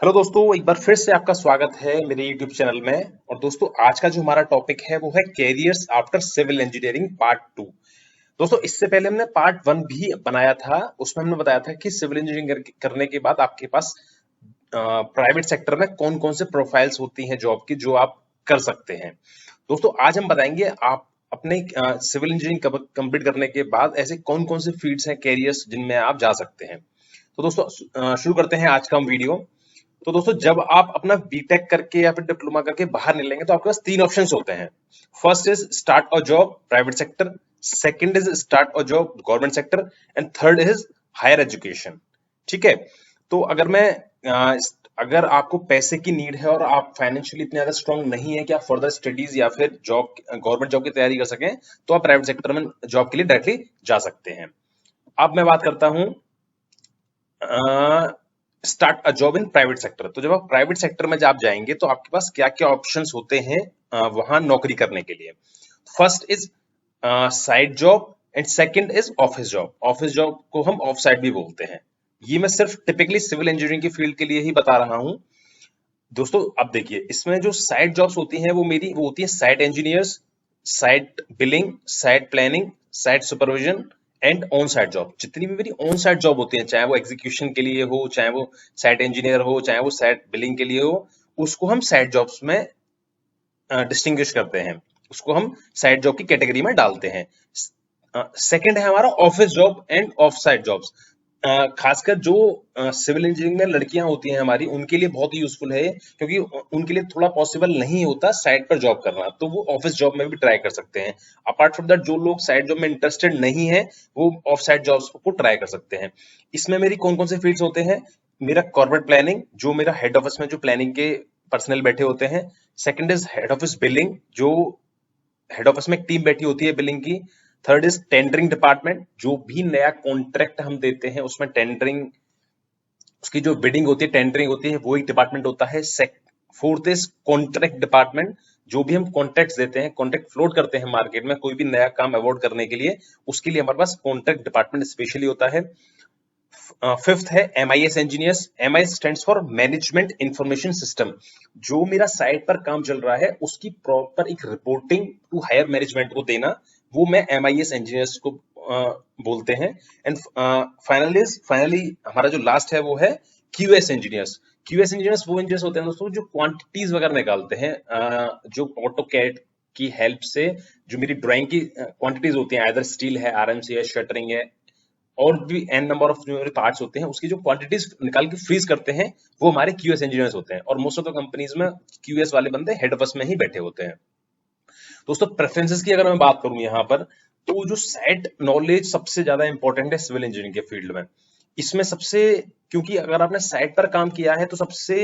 Hello दोस्तों, एक बार फिर से आपका स्वागत है मेरे यूट्यूब चैनल में। और दोस्तों, आज का जो हमारा टॉपिक है वो है careers after civil engineering part two. दोस्तों, इससे पहले हमने पार्ट वन भी बनाया था। उसमें हमने बताया था कि सिविल इंजीनियरिंग करने के बाद आपके पास प्राइवेट सेक्टर में कौन कौन से प्रोफाइल्स होती हैं जॉब की जो आप कर सकते हैं। दोस्तों, आज हम बताएंगे आप अपने सिविल इंजीनियरिंग कंप्लीट करने के बाद ऐसे कौन कौन से फील्ड्स हैं, कैरियर्स जिनमें आप जा सकते हैं। तो दोस्तों, शुरू करते हैं आज का हम वीडियो। तो दोस्तों, जब आप अपना बीटेक करके या फिर डिप्लोमा करके बाहर निकलेंगे तो आपके पास तीन ऑप्शंस होते हैं। First is start a job private sector, second is start a job government sector, and third is higher education. ठीक है। तो अगर आपको पैसे की नीड है और आप फाइनेंशियली इतने ज्यादा स्ट्रांग नहीं है कि आप फर्दर स्टडीज या फिर जॉब गवर्नमेंट जॉब की तैयारी कर सकें, तो आप प्राइवेट सेक्टर में जॉब के लिए डायरेक्टली जा सकते हैं। अब मैं बात करता हूं start a job in private sector. तो जब आप प्राइवेट सेक्टर में जब जाएंगे तो आपके पास क्या क्या ऑप्शंस होते हैं वहां नौकरी करने के लिए। First is side job and second is office job. Office job को हम ऑफ साइड भी बोलते हैं। ये मैं सिर्फ टिपिकली सिविल इंजीनियरिंग की फील्ड के लिए ही बता रहा हूं। दोस्तों, अब देखिए, इसमें जो साइड जॉब्स होती हैं वो होती है site engineers, site billing, site planning, site supervision and on site job. जितनी भी मेरी ऑन साइट जॉब होती है, चाहे वो एग्जीक्यूशन के लिए हो, चाहे वो साइट इंजीनियर हो, चाहे वो साइट बिलिंग के लिए हो, उसको हम साइट जॉब्स में डिस्टिंग्विश करते हैं। उसको हम साइड जॉब की कैटेगरी में डालते हैं। सेकंड है हमारा office job end of site jobs. खासकर जो सिविल इंजीनियरिंग में लड़कियां होती हैं हमारी, उनके लिए बहुत ही यूजफुल है, क्योंकि उनके लिए थोड़ा पॉसिबल नहीं होता साइट पर जॉब करना, तो वो ऑफिस जॉब में भी ट्राई कर सकते हैं। अपार्ट फ्रॉम दैट, जो लोग साइट जॉब में इंटरेस्टेड नहीं है, वो ऑफ साइट जॉब्स को ट्राई कर सकते हैं। इसमें मेरी कौन कौन से फील्ड्स होते हैं? मेरा कॉर्पोरेट प्लानिंग, जो मेरा हेड ऑफिस में जो प्लानिंग के पर्सनल बैठे होते हैं। Second is head office billing, जो हेड ऑफिस में एक टीम बैठी होती है बिलिंग की। थर्ड इज टेंडरिंग डिपार्टमेंट, जो भी नया कॉन्ट्रैक्ट हम देते हैं उसमें टेंडरिंग, उसकी जो बिडिंग होती है, टेंडरिंग होती है, वो एक डिपार्टमेंट होता है। फोर्थ इज कॉन्ट्रैक्ट डिपार्टमेंट, जो भी हम कॉन्ट्रैक्ट देते हैं, कॉन्ट्रैक्ट फ्लोट करते हैं मार्केट में कोई भी नया काम अवॉर्ड करने के लिए, उसके लिए हमारे पास कॉन्ट्रैक्ट डिपार्टमेंट स्पेशली होता है। फिफ्थ है MIS engineers. MIS stands for management information system. जो मेरा साइट पर काम चल रहा है उसकी प्रॉपर एक रिपोर्टिंग टू हायर मैनेजमेंट को देना, वो मैं MIS इंजीनियर्स को बोलते हैं। एंड फाइनली हमारा जो लास्ट है वो है QS इंजीनियर्स। QS इंजीनियर्स वो इंजीनियर्स होते हैं दोस्तों जो क्वांटिटीज वगैरह निकालते हैं, जो ऑटोकैड की हेल्प से जो मेरी ड्राइंग की क्वांटिटीज होती हैं, आइदर स्टील है, RMC है, शटरिंग है, और भी एन नंबर ऑफ जो मेरे पार्ट्स होते हैं, उसकी जो क्वांटिटीज निकाल के फ्रीज करते हैं, वो हमारे QS इंजीनियर्स होते हैं। और मोस्ट ऑफ द कंपनीज में QS वाले बंदे हेड ऑफिस में ही बैठे होते हैं। दोस्तों, प्रेफरेंसेस की अगर मैं बात करूं यहाँ पर, तो जो साइट नॉलेज सबसे ज्यादा इंपॉर्टेंट है सिविल इंजीनियरिंग के फील्ड में। इसमें सबसे, क्योंकि अगर आपने साइट पर काम किया है तो सबसे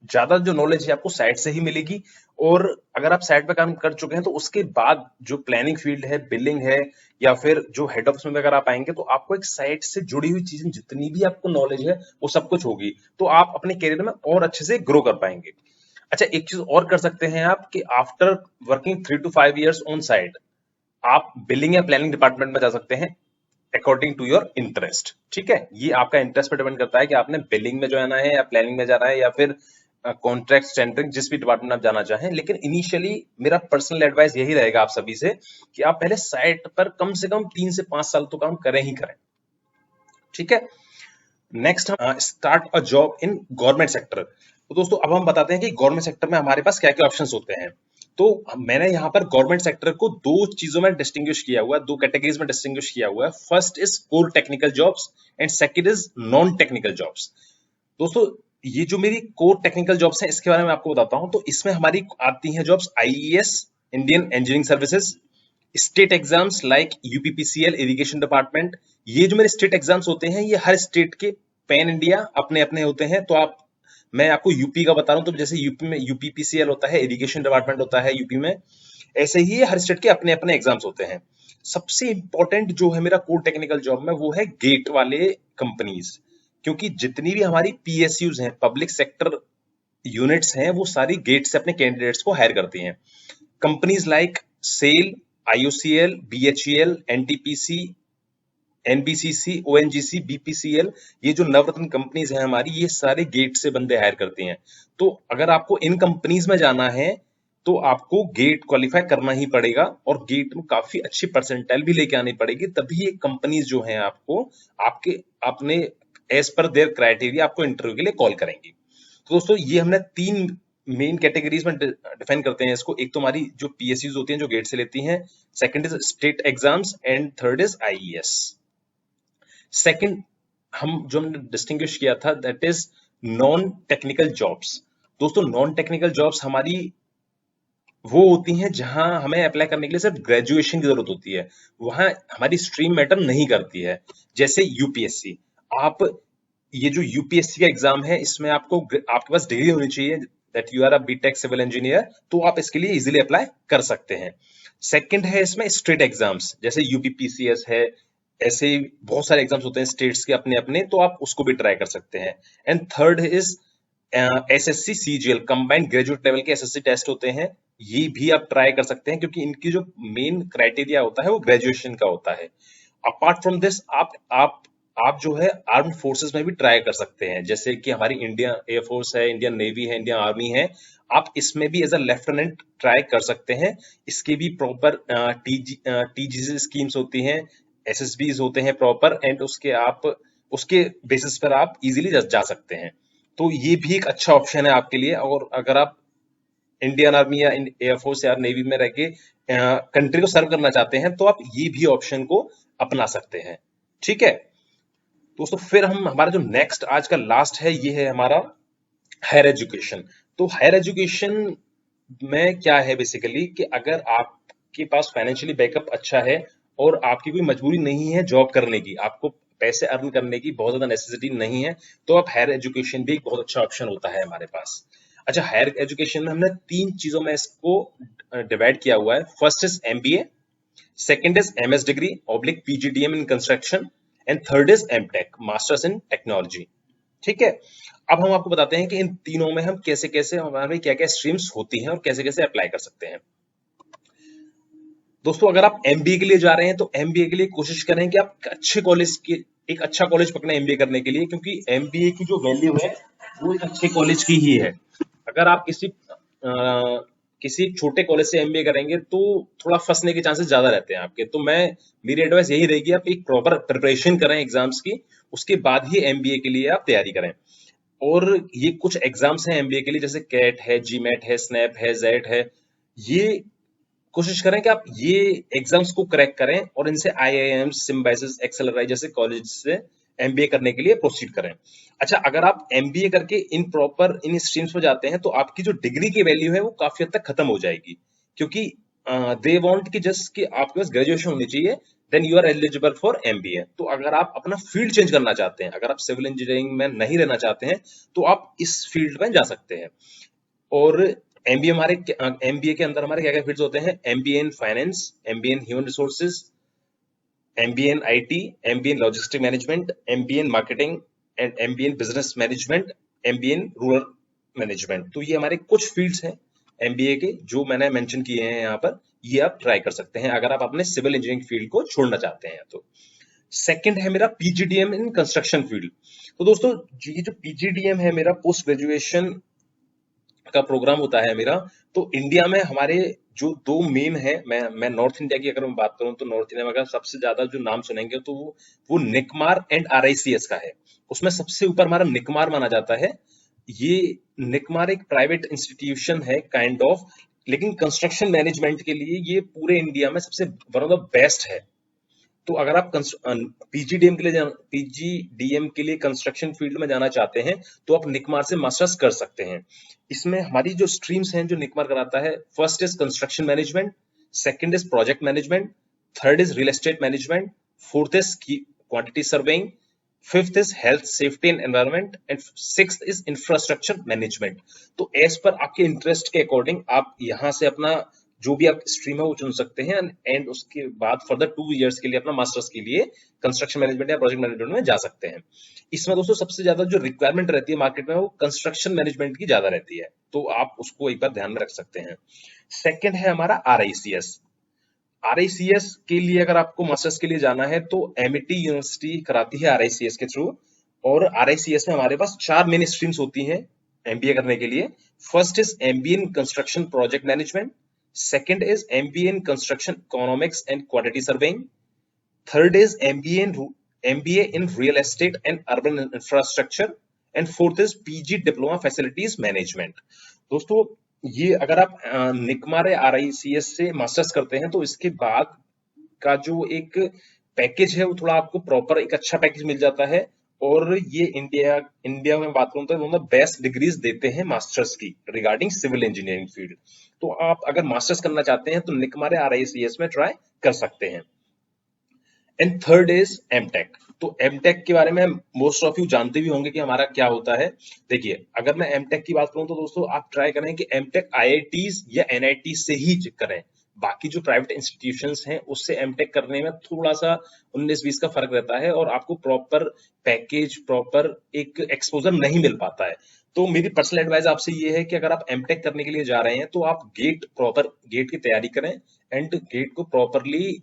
ज्यादा जो नॉलेज है आपको साइट से ही मिलेगी। और अगर आप साइट पर काम कर चुके हैं तो उसके बाद जो प्लानिंग फील्ड है, बिलिंग है, या फिर जो हेड ऑफिस में अगर आप आएंगे तो आपको एक साइट से जुड़ी हुई चीजें जितनी भी आपको नॉलेज है वो सब कुछ होगी, तो आप अपने करियर में और अच्छे से ग्रो कर पाएंगे। अच्छा, एक चीज और कर सकते हैं आप कि after working 3 to 5 years on site, आप बिलिंग या प्लानिंग डिपार्टमेंट में जा सकते हैं अकॉर्डिंग टू योर इंटरेस्ट। ठीक है, ये आपका इंटरेस्ट पे डिपेंड करता है कि आपने बिलिंग में जाना है या प्लानिंग में जाना है या फिर कॉन्ट्रैक्ट टेंडरिंग, जिस भी डिपार्टमेंट आप जाना चाहें। लेकिन इनिशियली मेरा पर्सनल एडवाइस यही रहेगा आप सभी से कि आप पहले साइट पर कम से कम 3 से 5 साल तो काम करें ही करें। ठीक है। नेक्स्ट, हम start a job in government sector. तो दोस्तों, अब हम बताते हैं कि गवर्नमेंट सेक्टर में हमारे पास क्या क्या ऑप्शंस होते हैं। तो मैंने यहाँ पर गवर्नमेंट सेक्टर को दो चीजों में डिस्टिंग्विश किया हुआ है, दो कैटेगरीज में डिस्टिंग्विश किया हुआ है। First is core technical jobs and second is non technical jobs. दोस्तों, ये जो मेरी कोर टेक्निकल जॉब्स हैं इसके बारे में आपको बताता हूं। तो इसमें हमारी आती हैं jobs IES, Indian engineering services, state exams like UPPCL irrigation department. ये जो मेरे स्टेट एग्जाम्स होते हैं, ये हर स्टेट के पैन इंडिया अपने अपने होते हैं। तो मैं आपको यूपी का बता रहा हूँ, तो जैसे यूपी में UPPCL होता है, इरिगेशन डिपार्टमेंट होता है यूपी में, ऐसे ही हर स्टेट के अपने अपने एग्जाम्स होते हैं। सबसे इंपॉर्टेंट जो है मेरा कोर टेक्निकल जॉब में, वो है गेट वाले कंपनीज। क्योंकि जितनी भी हमारी PSUs हैं, पब्लिक सेक्टर यूनिट्स हैं, वो सारी गेट से अपने कैंडिडेट्स को हायर करती हैं। Companies like SAIL, IOCL, BHEL, NTPC, NBCC, ONGC, BPCL, ये जो नवरत्न कंपनीज हैं हमारी, ये सारे गेट से बंदे हायर करती हैं। तो अगर आपको इन कंपनीज में जाना है तो आपको गेट क्वालिफाई करना ही पड़ेगा और गेट में काफी अच्छी परसेंटाइल भी लेके आनी पड़ेगी, तभी ये कंपनीज जो हैं आपको आपके अपने एज पर देयर क्राइटेरिया आपको इंटरव्यू के लिए कॉल करेंगी। तो दोस्तों ये हमने 3 मेन कैटेगरीज में डिफाइन करते हैं इसको। एक तो हमारी जो पीएसयूज होती हैं जो गेट से लेती हैं, second is state exams and third is IES. Second हम जो हमने डिस्टिंग्विश किया था that is non technical jobs. दोस्तों नॉन टेक्निकल जॉब्स हमारी वो होती हैं जहां हमें अप्लाई करने के लिए सिर्फ ग्रेजुएशन की जरूरत होती है, वहां हमारी स्ट्रीम मैटर नहीं करती है। जैसे यूपीएससी, आप ये जो यूपीएससी का एग्जाम है इसमें आपके पास डिग्री होनी चाहिए that you are a BTech civil engineer, तो आप इसके लिए इजीली अप्लाई कर सकते हैं। सेकंड है इसमें स्टेट एग्जाम्स, जैसे यूपीपीसीएस है, ऐसे ही बहुत सारे एग्जाम्स होते हैं स्टेट्स के अपने अपने, तो आप उसको भी ट्राई कर सकते हैं। And third is SSC CGL, combined graduate level के एसएससी टेस्ट होते हैं, ये भी आप ट्राई कर सकते हैं क्योंकि इनकी जो मेन क्राइटेरिया होता है वो ग्रेजुएशन का होता है। अपार्ट फ्रॉम दिस आप जो है आर्म्ड फोर्सेस में भी ट्राई कर सकते हैं, जैसे कि हमारी इंडियन एयरफोर्स है, इंडियन नेवी है, इंडियन आर्मी है, आप इसमें भी एज अ लेफ्टिनेंट ट्राई कर सकते हैं। इसकी भी प्रॉपर टीजीसी स्कीम्स होती हैं, एसएसबीज होते हैं प्रॉपर, एंड उसके बेसिस पर आप इजीली जा सकते हैं। तो ये भी एक अच्छा ऑप्शन है आपके लिए। और अगर आप इंडियन आर्मी या एयरफोर्स या नेवी में रह के कंट्री को सर्व करना चाहते हैं तो आप ये भी ऑप्शन को अपना सकते हैं। ठीक है दोस्तों, फिर हम हमारा जो नेक्स्ट आज का लास्ट है ये है हमारा हायर एजुकेशन। तो हायर एजुकेशन में क्या है बेसिकली कि अगर आपके पास फाइनेंशियली बैकअप अच्छा है और आपकी कोई मजबूरी नहीं है जॉब करने की, आपको पैसे अर्न करने की बहुत ज्यादा नेसेसिटी नहीं है, तो आप हायर एजुकेशन भी एक बहुत अच्छा ऑप्शन होता है हमारे पास। अच्छा, हायर एजुकेशन में हमने 3 चीजों में इसको डिवाइड किया हुआ है। First is MBA, second is MS degree oblique PGDM in construction, and third is MTech, masters in technology. ठीक है, अब हम आपको बताते हैं कि इन तीनों में हम कैसे कैसे, हमारे क्या क्या स्ट्रीम्स होती हैं और कैसे कैसे अप्लाई कर सकते हैं। दोस्तों अगर आप एमबीए के लिए जा रहे हैं तो एमबीए के लिए कोशिश करें कि आप एक अच्छा कॉलेज पकड़ें एमबीए करने के लिए, क्योंकि एमबीए की जो वैल्यू है वो एक अच्छे कॉलेज की ही है। अगर आप किसी छोटे कॉलेज से एमबीए करेंगे तो थोड़ा फंसने के चांसेस ज्यादा रहते हैं आपके। तो मेरी एडवाइस यही रहेगी आप एक प्रॉपर प्रिपरेशन करें एग्जाम्स की, उसके बाद ही एमबीए के लिए आप तैयारी करें। और ये कुछ एग्जाम्स हैं एमबीए के लिए, जैसे कैट है, जीमेट है, स्नैप है, जेट है। ये कोशिश करें कि आप ये एग्जाम्स को क्रैक करें और इनसे आईआईएम, सिम्बायोसिस, एक्सेलराई जैसे कॉलेज से एमबीए करने के लिए प्रोसीड करें। अच्छा, अगर आप एमबीए करके इन स्ट्रीम्स में जाते हैं तो आपकी जो डिग्री की वैल्यू है वो काफी हद तक खत्म हो जाएगी, क्योंकि दे वांट कि जस्ट कि आपके पास ग्रेजुएशन होनी चाहिए, then you are eligible for MBA. तो अगर आप अपना फील्ड चेंज करना चाहते हैं, अगर आप सिविल इंजीनियरिंग में नहीं रहना चाहते हैं, तो आप इस फील्ड में जा सकते हैं। और एमबीए के अंदर हमारे क्या क्या फील्ड्स होते हैं? MBA in finance, MBA in human resources, MBA in IT, MBA in logistic management, MBA in marketing and MBA in business management, MBA in rural management. तो ये हमारे कुछ फील्ड्स हैं एमबीए के जो मैंने मेंशन किए हैं यहाँ पर, ये आप ट्राई कर सकते हैं अगर आप अपने सिविल इंजीनियरिंग फील्ड को छोड़ना चाहते हैं। तो सेकंड है मेरा पीजीडीएम इन कंस्ट्रक्शन फील्ड। तो दोस्तों ये जो पीजीडीएम है मेरा पोस्ट ग्रेजुएशन का प्रोग्राम होता है मेरा, तो इंडिया में हमारे जो 2 मेन है, मैं नॉर्थ इंडिया की अगर मैं बात करूं तो नॉर्थ इंडिया में अगर सबसे ज्यादा जो नाम सुनेंगे तो वो निकमार एंड आरआईसीएस का है। उसमें सबसे ऊपर हमारा निकमार माना जाता है। ये निकमार एक प्राइवेट इंस्टीट्यूशन है काइंड ऑफ, लेकिन कंस्ट्रक्शन मैनेजमेंट के लिए ये पूरे इंडिया में सबसे वन ऑफ द बेस्ट है। तो अगर आप पीजीडीएम के लिए कंस्ट्रक्शन फील्ड में जाना चाहते हैं तो आप निकमार से मास्टर्स कर सकते हैं। इसमें हमारी जो स्ट्रीम्स हैं जो निकमार कराता है, first is construction management, second is project management, third is real estate management, fourth is quantity surveying, fifth is health safety and environment, and sixth is infrastructure management. तो एज पर आपके interest के according आप यहाँ से अपना जो भी आप स्ट्रीम है वो चुन सकते हैं, एंड उसके बाद फर्दर 2 इयर्स के लिए अपना मास्टर्स के लिए कंस्ट्रक्शन मैनेजमेंट या प्रोजेक्ट मैनेजमेंट में जा सकते हैं। इसमें दोस्तों सबसे ज्यादा जो रिक्वायरमेंट रहती है मार्केट में वो कंस्ट्रक्शन मैनेजमेंट की ज्यादा रहती है, तो आप उसको एक बार ध्यान में रख सकते हैं। सेकंड है हमारा आरआईसीएस। RICS के लिए अगर आपको मास्टर्स के लिए जाना है तो MIT यूनिवर्सिटी कराती है RICS के थ्रू। और RICS में हमारे पास 4 मेन स्ट्रीम्स होती हैं MBA करने के लिए। First is MBA in construction project management, second is MBA in construction economics and quantity surveying, third is MBA in real estate and urban infrastructure, and fourth is PG diploma facilities management. दोस्तों ये अगर आप निकमारे RICS से masters करते हैं तो इसके बाद का जो एक पैकेज है वो थोड़ा आपको प्रॉपर एक अच्छा पैकेज मिल जाता है। और ये इंडिया में बात करूं तो वो बेस्ट डिग्रीज देते हैं मास्टर्स की रिगार्डिंग सिविल इंजीनियरिंग फील्ड। तो आप अगर मास्टर्स करना चाहते हैं तो निकमारे RICS में ट्राई कर सकते हैं। And third is MTech. तो एमटेक के बारे में मोस्ट ऑफ यू जानते भी होंगे कि हमारा क्या होता है। देखिए अगर मैं एमटेक की बात करूं तो दोस्तों आप ट्राई करें कि एमटेक IITs या NIT से ही करें। बाकी जो प्राइवेट इंस्टीट्यूशंस हैं उससे एमटेक करने में थोड़ा सा 19-20 का फर्क रहता है और आपको प्रॉपर पैकेज, प्रॉपर एक एक्सपोजर नहीं मिल पाता है। तो मेरी पर्सनल एडवाइस आपसे ये है कि अगर आप एमटेक करने के लिए जा रहे हैं तो आप प्रॉपर गेट की तैयारी करें एंड गेट को प्रॉपरली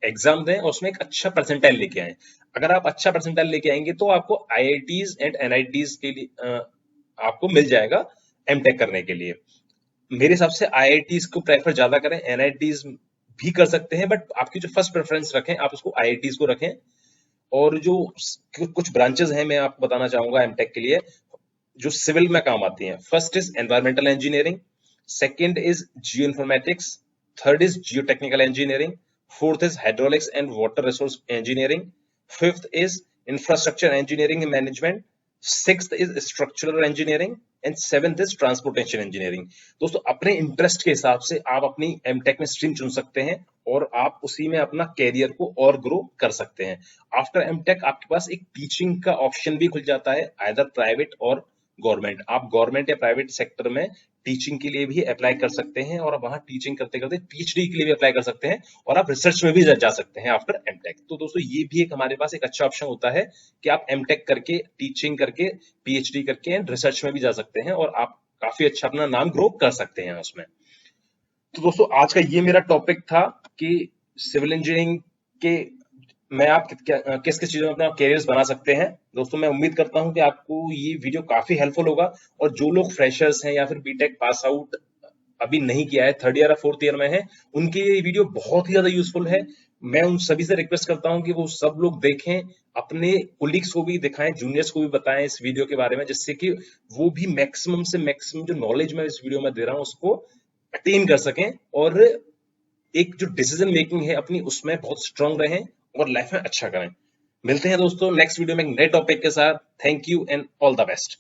एग्जाम दें और उसमें एक अच्छा परसेंटाइल लेके आए। अगर आप अच्छा परसेंटाइल लेके आएंगे तो आपको IITs एंड NITs के लिए आपको मिल जाएगा एमटेक करने के लिए। मेरे हिसाब से IITs को प्रेफर ज्यादा करें, NITs भी कर सकते हैं बट आपकी जो फर्स्ट प्रेफरेंस रखें आप उसको IITs को रखें। और जो कुछ ब्रांचेस हैं मैं आपको बताना चाहूंगा एमटेक के लिए जो सिविल में काम आती हैं। First is environmental engineering, second is geo informatics, third is Jio technical engineering, fourth is hydraulics and water resource engineering, fifth is infrastructure engineering and management, sixth is structural engineering and seventh is transportation engineering। दोस्तों अपने interest के हिसाब से आप अपनी MTech में stream चुन सकते हैं और आप उसी में अपना कैरियर को और ग्रो कर सकते हैं। आफ्टर एमटेक आपके पास एक टीचिंग का ऑप्शन भी खुल जाता है, आइदर प्राइवेट और गवर्नमेंट। आप गवर्नमेंट या प्राइवेट सेक्टर में टीचिंग के लिए भी अप्लाई कर सकते हैं और वहां टीचिंग करते करते PhD के लिए भी अप्लाई कर सकते हैं और आप रिसर्च में भी जा सकते हैं आफ्टर एमटेक। तो दोस्तों ये भी एक हमारे पास एक अच्छा ऑप्शन होता है कि आप एमटेक करके, टीचिंग करके, PhD करके एंड रिसर्च में भी जा सकते हैं और आप काफी अच्छा अपना नाम ग्रो कर सकते हैं उसमें। तो दोस्तों आज का ये मेरा टॉपिक था कि सिविल इंजीनियरिंग के मैं आप किस किस चीजों में अपना कैरियर बना सकते हैं। दोस्तों मैं उम्मीद करता हूं कि आपको ये वीडियो काफी हेल्पफुल होगा और जो लोग फ्रेशर्स हैं या फिर बीटेक पास आउट अभी नहीं किया है, 3rd ईयर या 4th ईयर में है, उनके लिए ये वीडियो बहुत ही ज्यादा यूजफुल है। मैं उन सभी से रिक्वेस्ट करता हूं कि वो सब लोग देखें, अपने कोलिग्स को भी दिखाएं, जूनियर्स को भी बताएं इस वीडियो के बारे में, जिससे कि वो भी मैक्सिमम से मैक्सिमम जो नॉलेज मैं इस वीडियो में दे रहा हूं उसको अटेन कर सकें और एक जो डिसीजन मेकिंग है अपनी उसमें बहुत स्ट्रांग रहें और लाइफ में अच्छा करें। मिलते हैं दोस्तों नेक्स्ट वीडियो में एक नए टॉपिक के साथ। Thank you and all the best.